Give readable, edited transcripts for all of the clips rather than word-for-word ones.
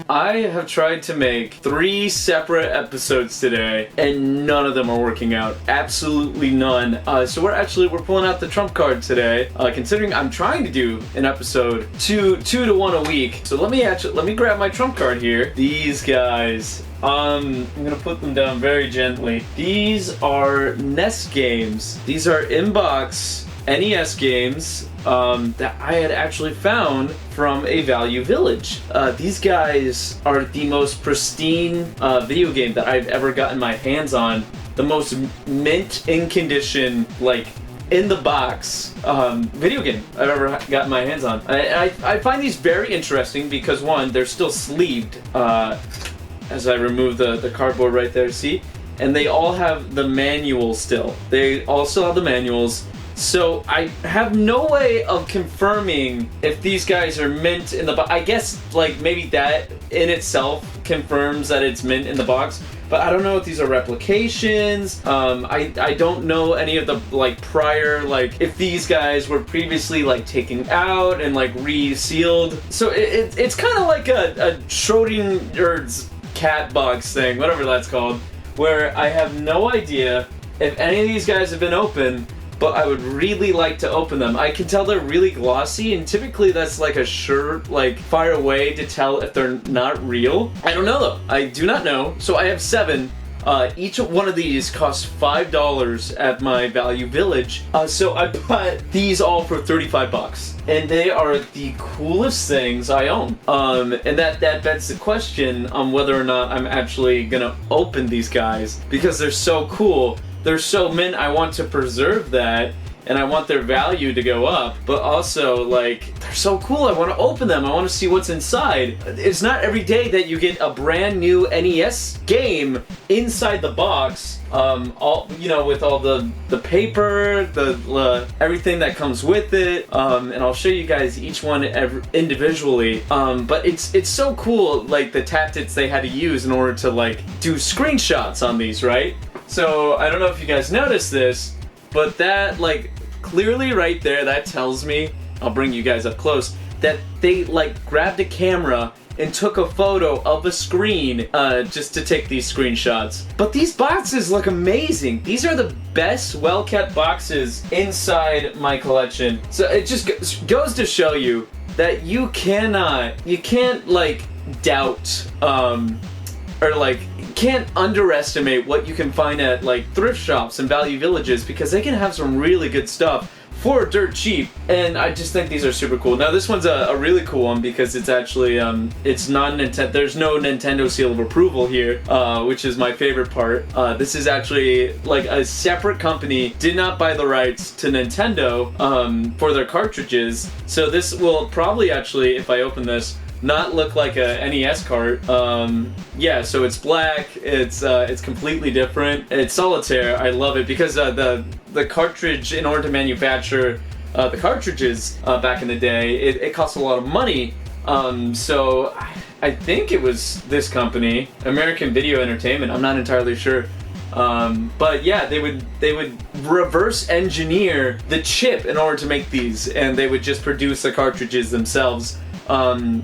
I have tried to make 3 separate episodes today, and none of them are working out. Absolutely none. So we're pulling out the trump card today, considering I'm trying to do an episode 2 to 1 a week. So let me grab my trump card here. These guys. I'm gonna put them down very gently. These are NES games. These are in-box NES games that I had actually found from a Value Village. These guys are the most pristine video game that I've ever gotten my hands on. The most mint in condition, like in the box video game I've ever gotten my hands on. I find these very interesting because one, they're still sleeved. As I remove the cardboard right there, see? And they all have the manual still. They all still have the manuals. So I have no way of confirming if these guys are mint in the box. I guess like maybe that in itself confirms that it's mint in the box. But I don't know if these are replications. I don't know any of the like prior, like if these guys were previously like taken out and like resealed. So it's kind of like a Schrodinger's cat box thing, whatever that's called, where I have no idea if any of these guys have been open, but I would really like to open them. I can tell they're really glossy, and typically that's like a sure, like fire way to tell if they're not real. I don't know though. I do not know. So I have 7. Each one of these costs $5 at my Value Village. So I bought these all for $35. And they are the coolest things I own. And that begs the question on whether or not I'm actually gonna open these guys, because they're so cool. They're so mint, I want to preserve that, and I want their value to go up, but also, like, they're so cool, I want to open them, I want to see what's inside. It's not every day that you get a brand new NES game inside the box, all, you know, with all the paper, the everything that comes with it, and I'll show you guys each one individually, but it's so cool, like, the tactics they had to use in order to, like, do screenshots on these, right? So, I don't know if you guys noticed this, but that, like, clearly right there, that tells me, I'll bring you guys up close, that they, like, grabbed a camera and took a photo of a screen just to take these screenshots. But these boxes look amazing. These are the best well-kept boxes inside my collection. So it just goes to show you that you can't, like, doubt, or, like, can't underestimate what you can find at like thrift shops and Value Villages, because they can have some really good stuff for dirt cheap, and I just think these are super cool. Now this one's a really cool one because it's actually it's non-Nintendo. There's no Nintendo seal of approval here, which is my favorite part. This is actually like a separate company did not buy the rights to Nintendo for their cartridges. So this will probably actually, if I open this, not look like a NES cart. Yeah, so it's black, it's completely different. It's Solitaire. I love it because the cartridge, in order to manufacture the cartridges back in the day, it cost a lot of money. So I think it was this company, American Video Entertainment, I'm not entirely sure. But yeah, they would reverse engineer the chip in order to make these, and they would just produce the cartridges themselves.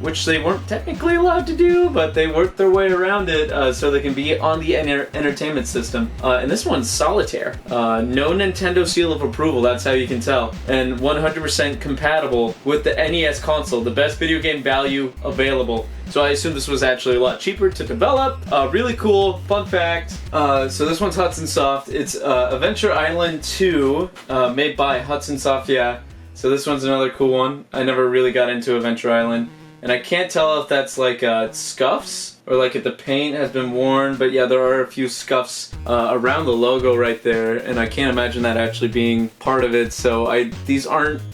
Which they weren't technically allowed to do, but they worked their way around it so they can be on the entertainment system. And this one's Solitaire. No Nintendo seal of approval, that's how you can tell. And 100% compatible with the NES console, the best video game value available. So I assume this was actually a lot cheaper to develop. Really cool, fun fact. So this one's Hudson Soft. It's Adventure Island 2, made by Hudson Soft, yeah. So this one's another cool one. I never really got into Adventure Island. And I can't tell if that's like scuffs or like if the paint has been worn, but yeah, there are a few scuffs around the logo right there, and I can't imagine that actually being part of it. So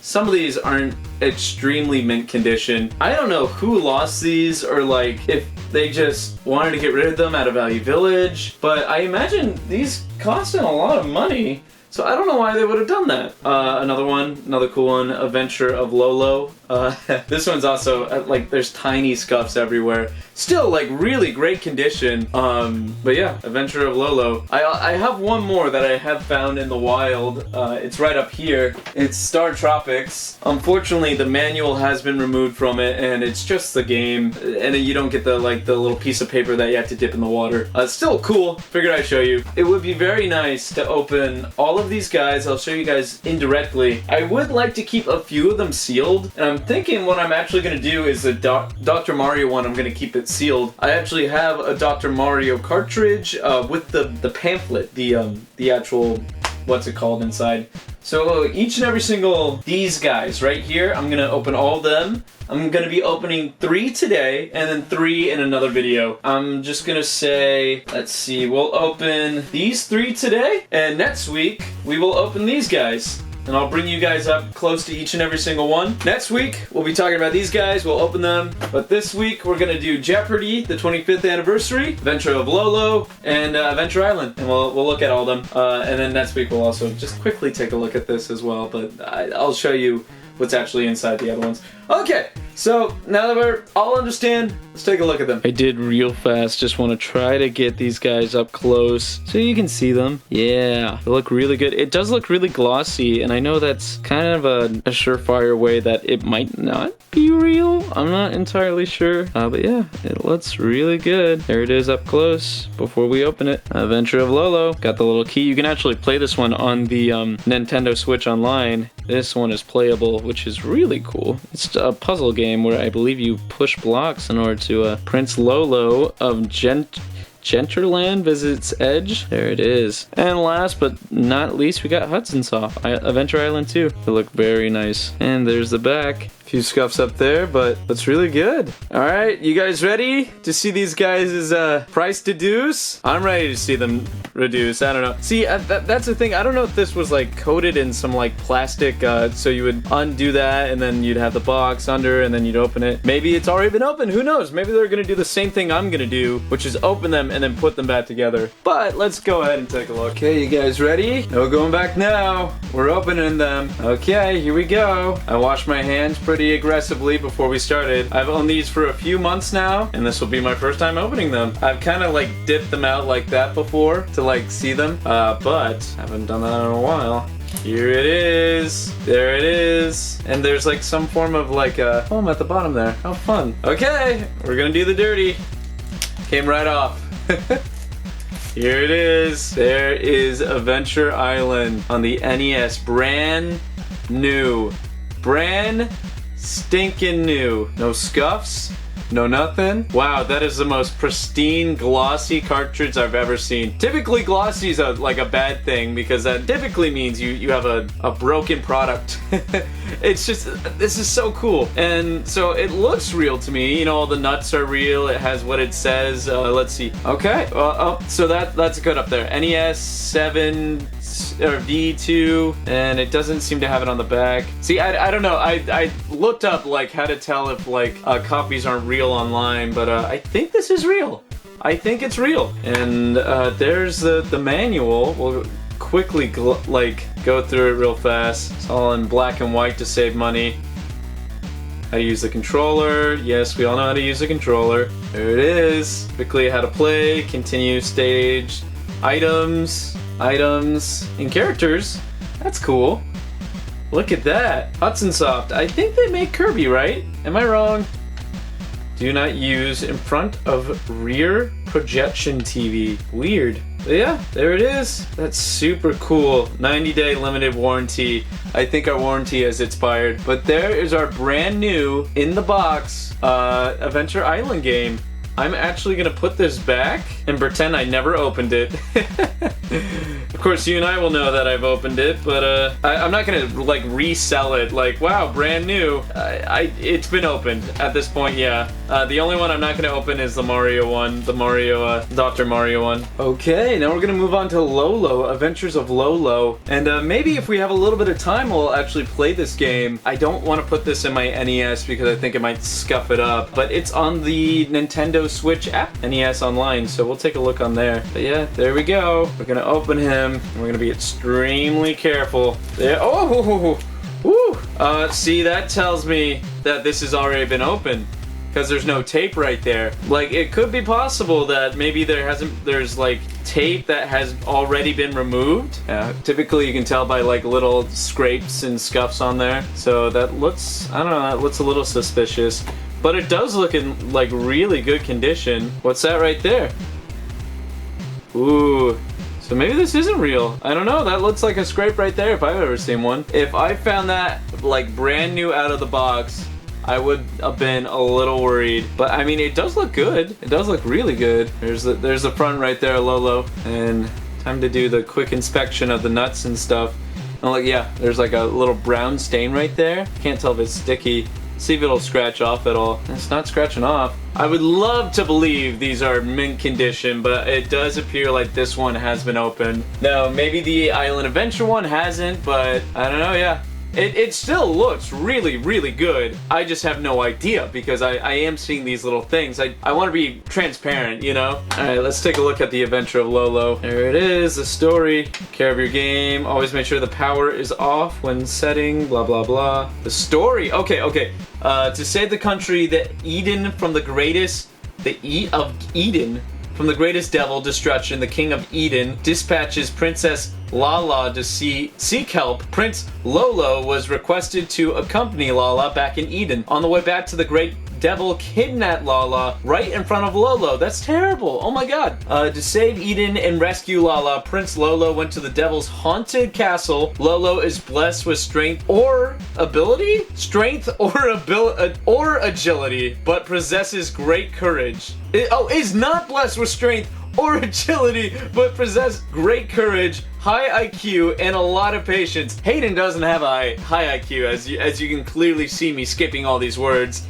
some of these aren't extremely mint condition. I don't know who lost these, or like if they just wanted to get rid of them at a Value Village, but I imagine these costing a lot of money. So I don't know why they would have done that. Another cool one, Adventure of Lolo. This one's also, like, there's tiny scuffs everywhere. Still, like, really great condition. But yeah, Adventure of Lolo. I have one more that I have found in the wild. It's right up here. It's Star Tropics. Unfortunately, the manual has been removed from it, and it's just the game. And you don't get the little piece of paper that you have to dip in the water. Still cool. Figured I'd show you. It would be very nice to open all of these guys. I'll show you guys indirectly. I would like to keep a few of them sealed, and I'm thinking what I'm actually going to do is the Dr. Mario one, I'm going to keep it sealed. I actually have a Dr. Mario cartridge with the pamphlet, the actual, what's it called inside. So each and every single these guys right here, I'm going to open all of them. I'm going to be opening 3 today and then 3 in another video. I'm just going to say, let's see, we'll open these 3 today, and next week we will open these guys. And I'll bring you guys up close to each and every single one. Next week, we'll be talking about these guys, we'll open them. But this week, we're gonna do Jeopardy, the 25th anniversary, Adventure of Lolo, and Adventure Island. And we'll look at all of them. And then next week, we'll also just quickly take a look at this as well. But I'll show you what's actually inside the other ones. Okay, so now that we're all understand, let's take a look at them. I did real fast, just want to try to get these guys up close so you can see them. Yeah, they look really good. It does look really glossy, and I know that's kind of a surefire way that it might not be real. I'm not entirely sure, but yeah, it looks really good. There it is up close before we open it. Adventure of Lolo. Got the little key. You can actually play this one on the Nintendo Switch Online. This one is playable, which is really cool. It's a puzzle game where I believe you push blocks in order to Prince Lolo of Genterland visits Edge. There it is. And last but not least, we got Hudson Soft, Adventure Island 2. They look very nice. And there's the back. A few scuffs up there, but it's really good. All right, you guys ready to see these guys' price deduce? I'm ready to see them reduce. I don't know. See, that's the thing. I don't know if this was like coated in some like plastic, so you would undo that and then you'd have the box under and then you'd open it. Maybe it's already been opened. Who knows? Maybe they're gonna do the same thing I'm gonna do, which is open them and then put them back together. But let's go ahead and take a look. Okay, you guys ready? No going back now. We're opening them. Okay, here we go. I washed my hands pretty aggressively before we started. I've owned these for a few months now, and this will be my first time opening them. I've kind of like dipped them out like that before to like see them, but haven't done that in a while. Here it is. There it is. And there's like some form of like a foam at the bottom there. How fun. Okay, we're gonna do the dirty. Came right off. Here it is. There is Adventure Island on the NES. Brand new. Brand stinking new. No scuffs. No nothing. Wow, that is the most pristine, glossy cartridge I've ever seen. Typically, glossy is like a bad thing because that typically means you have a broken product. It's just, this is so cool. And so it looks real to me. You know, all the nuts are real. It has what it says. Let's see. Okay. So that's good up there. NES 7 or V2, and it doesn't seem to have it on the back. See, I don't know. I looked up like how to tell if like copies aren't real online, but I think this is real. I think it's real. And there's the manual. We'll quickly like go through it real fast. It's all in black and white to save money. How to use the controller. Yes, we all know how to use the controller. There it is. Quickly how to play, continue stage, items, and characters. That's cool. Look at that. Hudson Soft. I think they make Kirby, right? Am I wrong? Do not use in front of rear projection TV. Weird. But yeah, there it is. That's super cool. 90-day limited warranty. I think our warranty has expired. But there is our brand new, in the box, Adventure Island game. I'm actually gonna put this back and pretend I never opened it. Of course, you and I will know that I've opened it, but I'm not gonna like resell it. Like, wow, brand new. It's been opened at this point. Yeah. The only one I'm not gonna open is the Mario one, the Mario, Dr. Mario one. Okay, now we're gonna move on to Lolo, Adventures of Lolo, and maybe if we have a little bit of time, we'll actually play this game. I don't want to put this in my NES because I think it might scuff it up, but it's on the Nintendo Nintendo Switch app, NES Online, so we'll take a look on there. But yeah, there we go. We're gonna open him, and we're gonna be extremely careful. There, oh, woo! See, that tells me that this has already been opened, because there's no tape right there. Like, it could be possible that maybe there's like tape that has already been removed. Typically you can tell by like little scrapes and scuffs on there. So that looks, I don't know, that looks a little suspicious. But it does look in like really good condition. What's that right there? Ooh. So maybe this isn't real. I don't know, that looks like a scrape right there if I've ever seen one. If I found that like brand new out of the box, I would have been a little worried. But I mean, it does look good. It does look really good. There's the front right there, Lolo. And time to do the quick inspection of the nuts and stuff. And look, yeah, there's like a little brown stain right there. Can't tell if it's sticky. See if it'll scratch off at all. It's not scratching off. I would love to believe these are mint condition, but it does appear like this one has been opened. Now, maybe the Island Adventure one hasn't, but I don't know, yeah. It still looks really, really good. I just have no idea because I am seeing these little things. I want to be transparent, you know? Alright, let's take a look at the Adventure of Lolo. There it is, the story. Care of your game. Always make sure the power is off when setting, blah, blah, blah. The story, okay. To save the country, the Eden from the greatest, from the greatest devil, destruction, the king of Eden dispatches Princess Lala to seek help. Prince Lolo was requested to accompany Lala back in Eden. On the way back to the great devil kidnapped Lala right in front of Lolo. That's terrible. Oh my god. To save Eden and rescue Lala, Prince Lolo went to the devil's haunted castle. Lolo is blessed with strength or ability? Strength or agility, but possesses great courage. Is not blessed with strength or agility, but possess great courage, high IQ, and a lot of patience. Hayden doesn't have a high IQ, as you can clearly see me skipping all these words.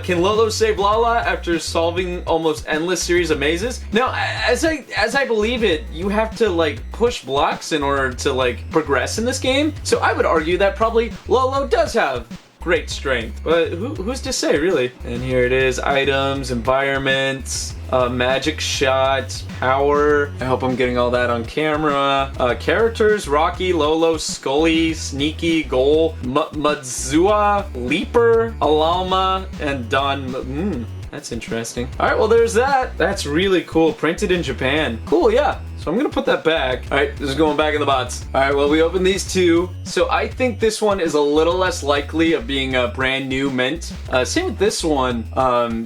Can Lolo save Lala after solving almost endless series of mazes? Now, as I believe it, you have to like push blocks in order to like progress in this game. So I would argue that probably Lolo does have great strength, but who's to say, really? And here it is: items, environments, magic shot, power. I hope I'm getting all that on camera. Characters: Rocky, Lolo, Scully, Sneaky, Goal, Mudzua, Leaper, Alalma, and Don. That's interesting. All right, well, there's that. That's really cool. Printed in Japan. Cool, yeah. So I'm gonna put that back. All right, this is going back in the box. All right, well, we opened these two. So I think this one is a little less likely of being a brand new mint. Same with this one,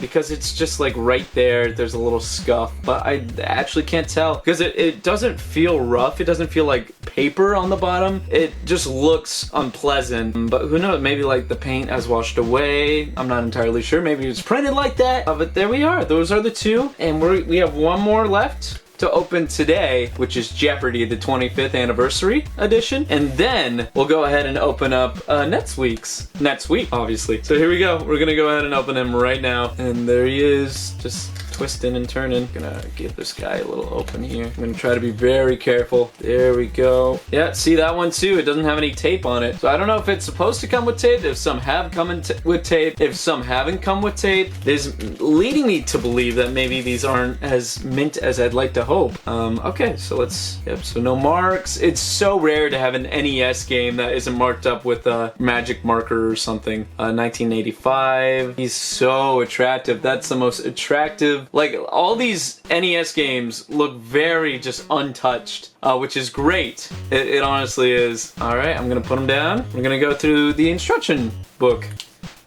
because it's just like right there. There's a little scuff, but I actually can't tell because it doesn't feel rough. It doesn't feel like paper on the bottom. It just looks unpleasant, but who knows? Maybe like the paint has washed away. I'm not entirely sure. Maybe it's printed like that. But there we are. Those are the two, and we have one more left to open today, which is Jeopardy, the 25th anniversary edition, and then we'll go ahead and open up next week, obviously. So here we go. We're gonna go ahead and open him right now, and there he is, just twisting and turning. Gonna give this guy a little open here. I'm gonna try to be very careful. There we go. Yeah, see that one too? It doesn't have any tape on it. So I don't know if it's supposed to come with tape, if some have come with tape, if some haven't come with tape. This leading me to believe that maybe these aren't as mint as I'd like to hope. Okay, so so no marks. It's so rare to have an NES game that isn't marked up with a magic marker or something. 1985. He's so attractive. That's the most attractive. Like, all these NES games look very just untouched, which is great. It honestly is. All right, I'm gonna put them down. We're gonna go through the instruction book.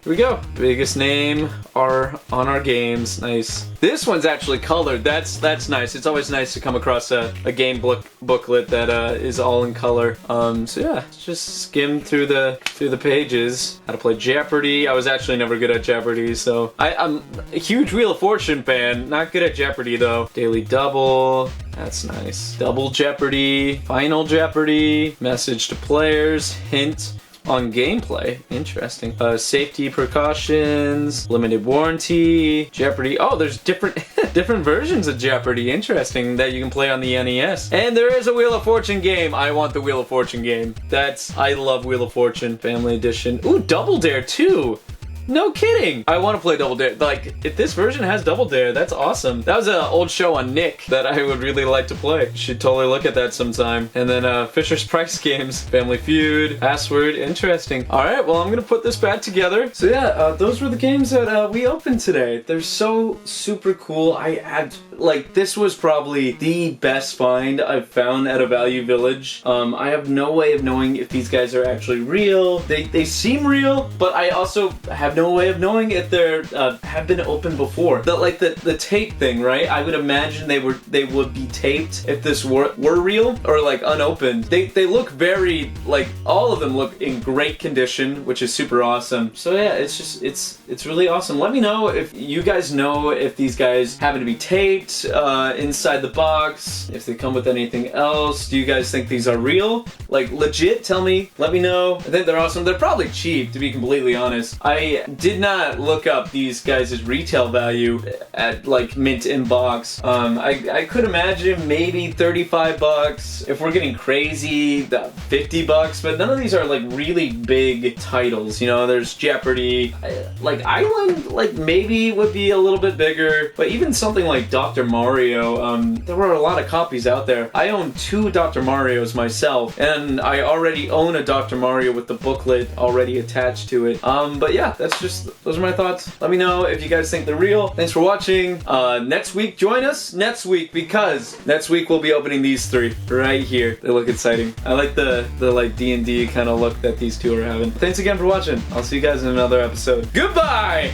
Here we go. Biggest name are on our games. Nice. This one's actually colored. That's nice. It's always nice to come across a game booklet that is all in color. So yeah, let's just skim through the pages. How to play Jeopardy. I was actually never good at Jeopardy, so I'm a huge Wheel of Fortune fan. Not good at Jeopardy though. Daily Double. That's nice. Double Jeopardy. Final Jeopardy. Message to players. Hint on gameplay. Interesting. Safety precautions, limited warranty, Jeopardy. Oh, there's different versions of Jeopardy. Interesting, that you can play on the NES. And there is a Wheel of Fortune game. I want the Wheel of Fortune game. I love Wheel of Fortune. Family Edition. Ooh, Double Dare too. No kidding. I want to play Double Dare. Like, if this version has Double Dare, that's awesome. That was an old show on Nick that I would really like to play. Should totally look at that sometime. And then Fisher's Price games, Family Feud, Password, interesting. All right, well, I'm gonna put this back together. So yeah, those were the games that we opened today. They're so super cool. I had, like, this was probably the best find I've found at a Value Village. I have no way of knowing if these guys are actually real. They seem real, but I also have no way of knowing if they're have been opened before. The tape thing, right? I would imagine they would be taped if this were real or like unopened. They look very, like, all of them look in great condition, which is super awesome. So yeah, it's really awesome. Let me know if you guys know if these guys happen to be taped inside the box, if they come with anything else. Do you guys think these are real? Like, legit, tell me, let me know. I think they're awesome. They're probably cheap, to be completely honest. I did not look up these guys' retail value at, like, mint in box. I could imagine maybe 35 bucks. If we're getting crazy, 50 bucks, but none of these are, like, really big titles. You know, there's Jeopardy. Like, Island, like, maybe would be a little bit bigger, but even something like Dr. Mario, there were a lot of copies out there. I own 2 Dr. Marios myself, and I already own a Dr. Mario with the booklet already attached to it. But yeah, those are my thoughts. Let me know if you guys think they're real. Thanks for watching. Next week, join us next week, because next week we'll be opening these 3 right here. They look exciting. I like the like D&D kind of look that these 2 are having. Thanks again for watching. I'll see you guys in another episode. Goodbye!